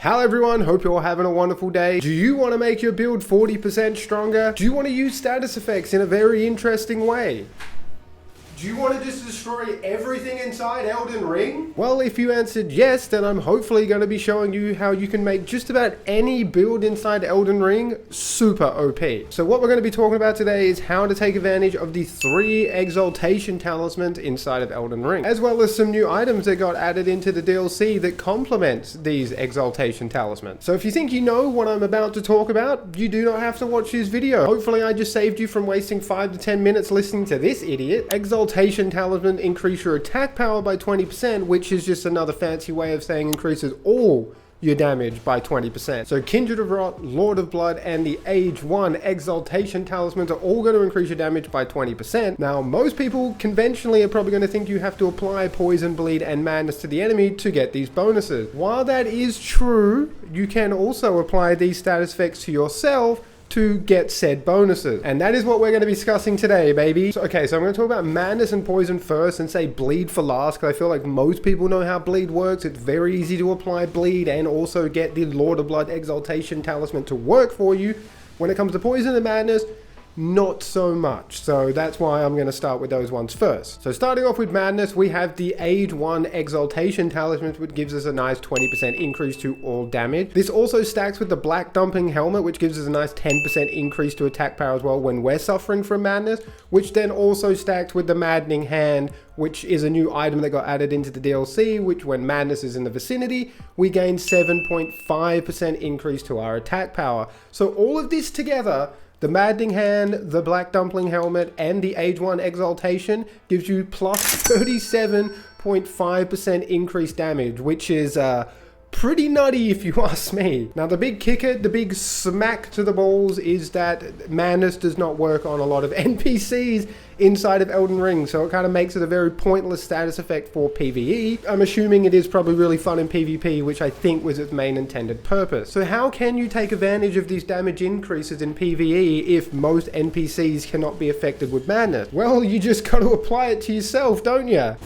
Hello everyone, hope you're all having a wonderful day. Do you want to make your build 40% stronger? Do you want to use status effects in a very interesting way? Do you want to just destroy everything inside Elden Ring? Well, if you answered yes, then I'm hopefully going to be showing you how you can make just about any build inside Elden Ring super OP. So what we're going to be talking about today is how to take advantage of the 3 exaltation talismans inside of Elden Ring, as well as some new items that got added into the DLC that complements these exaltation talismans. So if you think you know what I'm about to talk about, you do not have to watch this video. Hopefully I just saved you from wasting 5 to 10 minutes listening to this idiot. Exaltation talisman increase your attack power by 20%, which is just another fancy way of saying increases all your damage by 20%. So Kindred of Rot, Lord of Blood, and the Age 1 Exaltation Talismans are all going to increase your damage by 20%. Now, most people conventionally are probably going to think you have to apply Poison, Bleed, and Madness to the enemy to get these bonuses. While that is true, you can also apply these status effects to yourself to get said bonuses. And that is what we're going to be discussing today, baby. So I'm going to talk about Madness and Poison first and say Bleed for last, because I feel like most people know how Bleed works. It's very easy to apply Bleed and also get the Lord of Blood Exaltation Talisman to work for you. When it comes to Poison and Madness, not so much. So that's why I'm going to start with those ones first. So starting off with Madness, we have the Age 1 Exaltation Talisman, which gives us a nice 20% increase to all damage. This also stacks with the Black Dumpling Helmet, which gives us a nice 10% increase to attack power as well when we're suffering from Madness, which then also stacks with the Maddening Hand, which is a new item that got added into the DLC, which when Madness is in the vicinity, we gain 7.5% increase to our attack power. So all of this together, the Maddening Hand, the Black Dumpling Helmet, and the Age 1 Exaltation gives you plus 37.5% increased damage, which is pretty nutty if you ask me. Now the big kicker, the big smack to the balls is that Madness does not work on a lot of NPCs inside of Elden Ring, so it kind of makes it a very pointless status effect for PvE. I'm assuming it is probably really fun in PvP, which I think was its main intended purpose. So how can you take advantage of these damage increases in PvE if most NPCs cannot be affected with Madness? Well, you just got to apply it to yourself, don't you?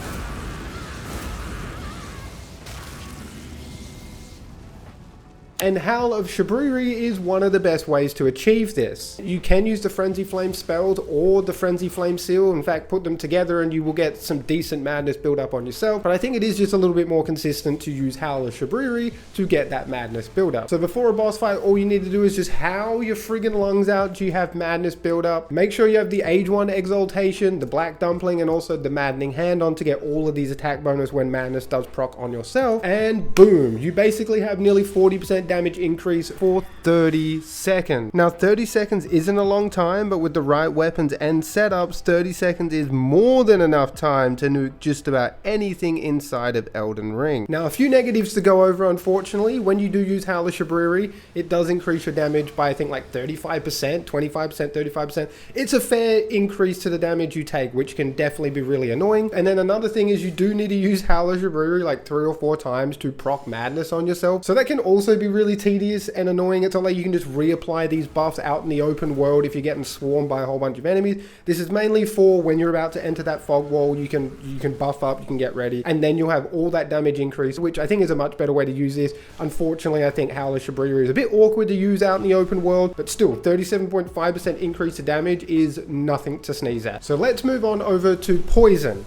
And Howl of Shabriri is one of the best ways to achieve this. You can use the Frenzy Flame spells or the Frenzy Flame seal. In fact, put them together and you will get some decent madness build up on yourself. But I think it is just a little bit more consistent to use Howl of Shabriri to get that madness build up. So before a boss fight, all you need to do is just howl your friggin' lungs out till you have madness build up. Make sure you have the Age 1 Exaltation, the Black Dumpling, and also the Maddening Hand on to get all of these attack bonus when madness does proc on yourself. And boom, you basically have nearly 40% damage increase for 30 seconds. Now 30 seconds isn't a long time, but with the right weapons and setups, 30 seconds is more than enough time to nuke just about anything inside of Elden Ring. Now a few negatives to go over, unfortunately. When you do use Howl of Shabriri, it does increase your damage by I think like 35%, 25%, 35%. It's a fair increase to the damage you take, which can definitely be really annoying. And then another thing is you do need to use Howl of Shabriri like 3 or 4 times to proc madness on yourself. So that can also be really tedious and annoying. It's not like you can just reapply these buffs out in the open world if you're getting swarmed by a whole bunch of enemies. This is mainly for when you're about to enter that fog wall. You can buff up, you can get ready, and then you'll have all that damage increase, which I think is a much better way to use this. Unfortunately, I think Howl of Shabriri is a bit awkward to use out in the open world, but still 37.5% increase to damage is nothing to sneeze at. So let's move on over to Poison.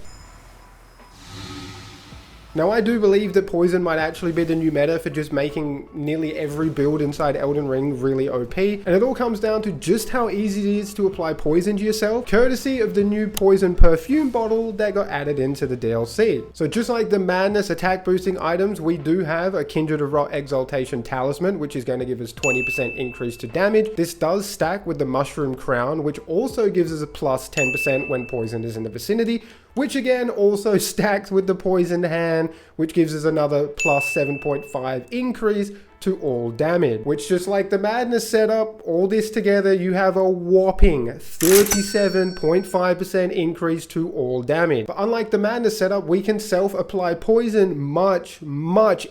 Now I do believe that Poison might actually be the new meta for just making nearly every build inside Elden Ring really OP, and it all comes down to just how easy it is to apply Poison to yourself, courtesy of the new Poison perfume bottle that got added into the DLC. So just like the Madness attack boosting items, we do have a Kindred of Rot Exaltation Talisman, which is going to give us 20% increase to damage. This does stack with the Mushroom Crown, which also gives us a plus 10% when Poison is in the vicinity, which again also stacks with the Poison Hand, which gives us another plus 7.5 increase to all damage. Which, just like the Madness setup, all this together, you have a whopping 37.5% increase to all damage. But unlike the Madness setup, we can self-apply poison much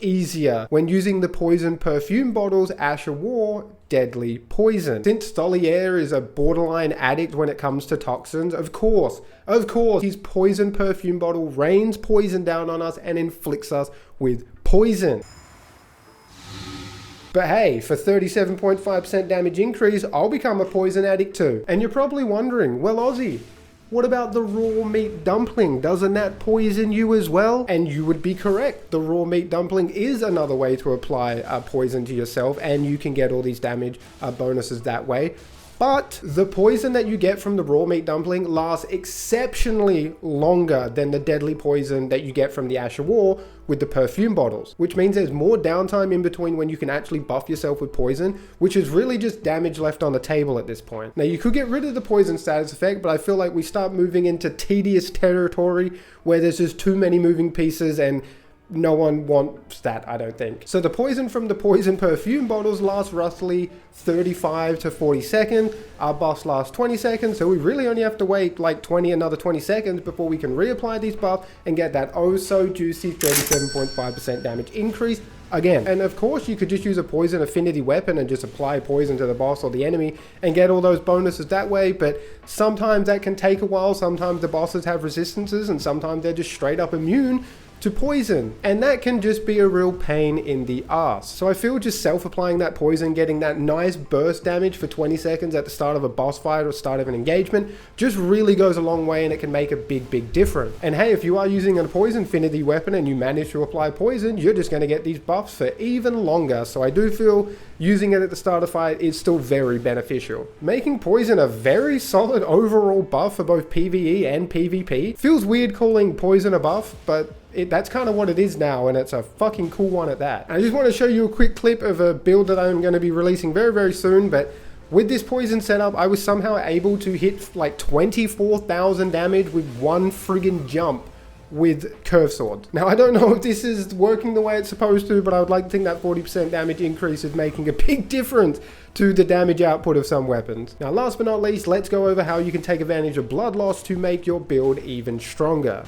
easier when using the Poison perfume bottles Ash of War Deadly Poison. Since Stolier is a borderline addict when it comes to toxins, of course, his Poison perfume bottle rains poison down on us and inflicts us with poison. But hey, for 37.5% damage increase, I'll become a poison addict too. And you're probably wondering, well, Ozzy, what about the raw meat dumpling? Doesn't that poison you as well? And you would be correct. The raw meat dumpling is another way to apply poison to yourself, and you can get all these damage bonuses that way. But the poison that you get from the raw meat dumpling lasts exceptionally longer than the deadly poison that you get from the Ash of War with the perfume bottles, which means there's more downtime in between when you can actually buff yourself with poison, which is really just damage left on the table at this point. Now, you could get rid of the poison status effect, but I feel like we start moving into tedious territory where there's just too many moving pieces and no one wants that, I don't think. So the poison from the poison perfume bottles lasts roughly 35 to 40 seconds. Our buffs last 20 seconds, so we really only have to wait like another 20 seconds before we can reapply these buffs and get that oh so juicy 37.5% damage increase again. And of course, you could just use a poison affinity weapon and just apply poison to the boss or the enemy and get all those bonuses that way, but sometimes that can take a while. Sometimes the bosses have resistances and sometimes they're just straight up immune to poison, and that can just be a real pain in the ass. So I feel just self-applying that poison, getting that nice burst damage for 20 seconds at the start of a boss fight or start of an engagement just really goes a long way, and it can make a big difference. And hey, if you are using a poison affinity weapon and you manage to apply poison, you're just going to get these buffs for even longer. So I do feel using it at the start of fight is still very beneficial. Making poison a very solid overall buff for both PvE and PvP. Feels weird calling poison a buff, but that's kind of what it is now, and it's a fucking cool one at that. I just want to show you a quick clip of a build that I'm going to be releasing very soon, but with this poison setup, I was somehow able to hit like 24,000 damage with one friggin' jump with curve sword. Now, I don't know if this is working the way it's supposed to, but I would like to think that 40% damage increase is making a big difference to the damage output of some weapons. Now, last but not least, let's go over how you can take advantage of blood loss to make your build even stronger.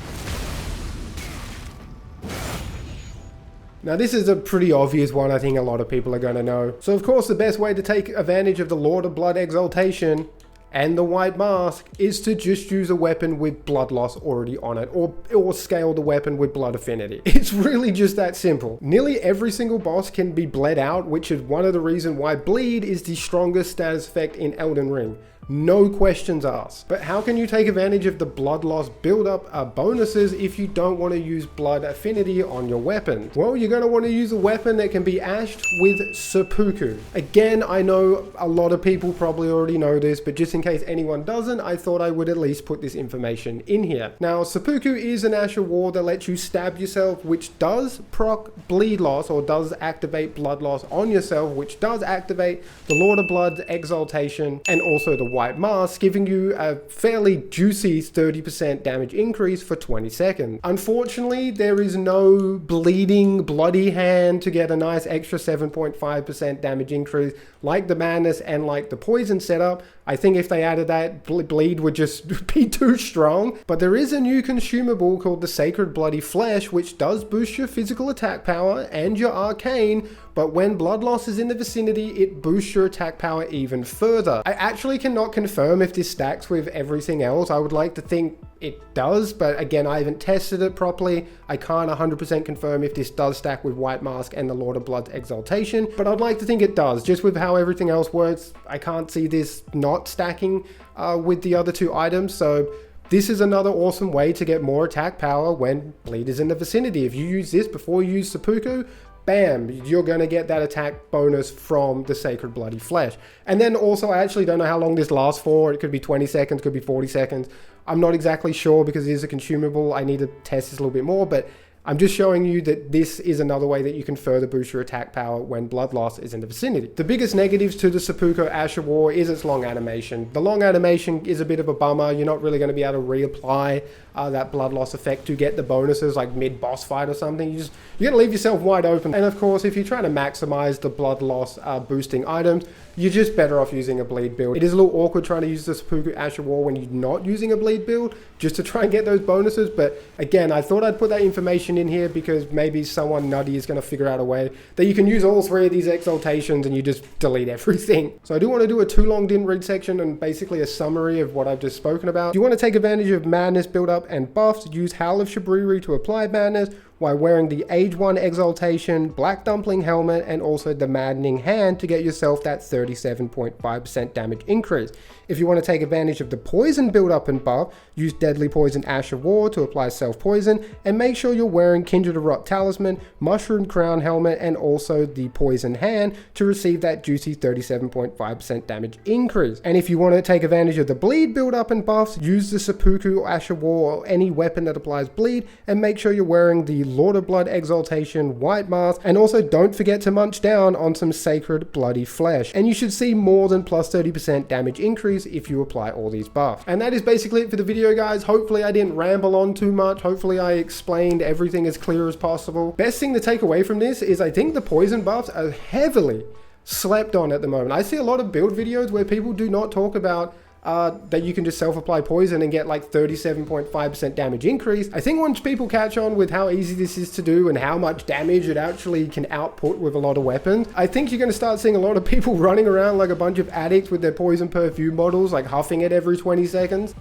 Now, this is a pretty obvious one. I think a lot of people are going to know. So, of course, the best way to take advantage of the Lord of Blood Exaltation and the White Mask is to just use a weapon with blood loss already on it, or scale the weapon with blood affinity. It's really just that simple. Nearly every single boss can be bled out, which is one of the reasons why bleed is the strongest status effect in Elden Ring. No questions asked. But how can you take advantage of the blood loss build-up bonuses if you don't want to use blood affinity on your weapon? Well, you're going to want to use a weapon that can be ashed with seppuku. Again, I know a lot of people probably already know this, but just in case anyone doesn't, I thought I would at least put this information in here. Now, seppuku is an Ash of War that lets you stab yourself, which does proc bleed loss, or does activate blood loss on yourself, which does activate the Lord of Blood's Exaltation and also the White Mask, giving you a fairly juicy 30% damage increase for 20 seconds. Unfortunately, there is no bleeding bloody hand to get a nice extra 7.5% damage increase like the Madness and like the Poison setup. I think if they added that, bleed would just be too strong. But there is a new consumable called the Sacred Bloody Flesh, which does boost your physical attack power and your arcane, but when blood loss is in the vicinity, it boosts your attack power even further. I actually cannot confirm if this stacks with everything else. I would like to think it does, but again, I haven't tested it properly. I can't 100% confirm if this does stack with White Mask and the Lord of Blood's Exaltation, but I'd like to think it does. Just with how everything else works, I can't see this not stacking with the other two items, so this is another awesome way to get more attack power when bleed is in the vicinity. If you use this before you use seppuku, bam, you're going to get that attack bonus from the Sacred Bloody Flesh. And then also, I actually don't know how long this lasts for. It could be 20 seconds, could be 40 seconds. I'm not exactly sure because it is a consumable. I need to test this a little bit more, but I'm just showing you that this is another way that you can further boost your attack power when blood loss is in the vicinity. The biggest negatives to the seppuku Ash of War is its long animation. The long animation is a bit of a bummer. You're not really going to be able to reapply that blood loss effect to get the bonuses like mid-boss fight or something. You're going to leave yourself wide open. And of course, if you're trying to maximize the blood loss boosting items, you're just better off using a bleed build. It is a little awkward trying to use the seppuku Ash of War when you're not using a bleed build, just to try and get those bonuses. But again, I thought I'd put that information in here because maybe someone nutty is going to figure out a way that you can use all three of these exaltations and you just delete everything. So I do want to do a too long didn't read section and basically a summary of what I've just spoken about. If you want to take advantage of Madness build up and buffs, use Howl of Shabriri to apply Madness, while wearing the Age 1 Exaltation, Black Dumpling Helmet, and also the Maddening Hand to get yourself that 37.5% damage increase. If you want to take advantage of the poison build up and buff, use Deadly Poison Ash of War to apply self-poison, and make sure you're wearing Kindred of Rot Talisman, Mushroom Crown Helmet, and also the Poison Hand to receive that juicy 37.5% damage increase. And if you want to take advantage of the bleed build up and buffs, use the Seppuku Ash of War or any weapon that applies bleed, and make sure you're wearing the Lord of Blood Exaltation White Mask, and also don't forget to munch down on some Sacred Bloody Flesh, and you should see more than plus 30% damage increase if you apply all these buffs. And that is basically it for the video, guys. Hopefully I didn't ramble on too much. Hopefully I explained everything as clear as possible. Best thing to take away from this is I think the poison buffs are heavily slept on at the moment. I see a lot of build videos where people do not talk about that you can just self-apply poison and get like 37.5% damage increase. I think once people catch on with how easy this is to do and how much damage it actually can output with a lot of weapons, I think you're going to start seeing a lot of people running around like a bunch of addicts with their poison perfume bottles, like huffing it every 20 seconds.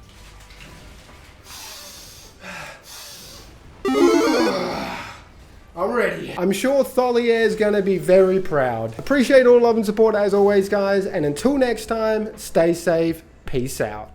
I'm ready. I'm sure Tholier is going to be very proud. Appreciate all love and support as always, guys, and until next time, stay safe. Peace out.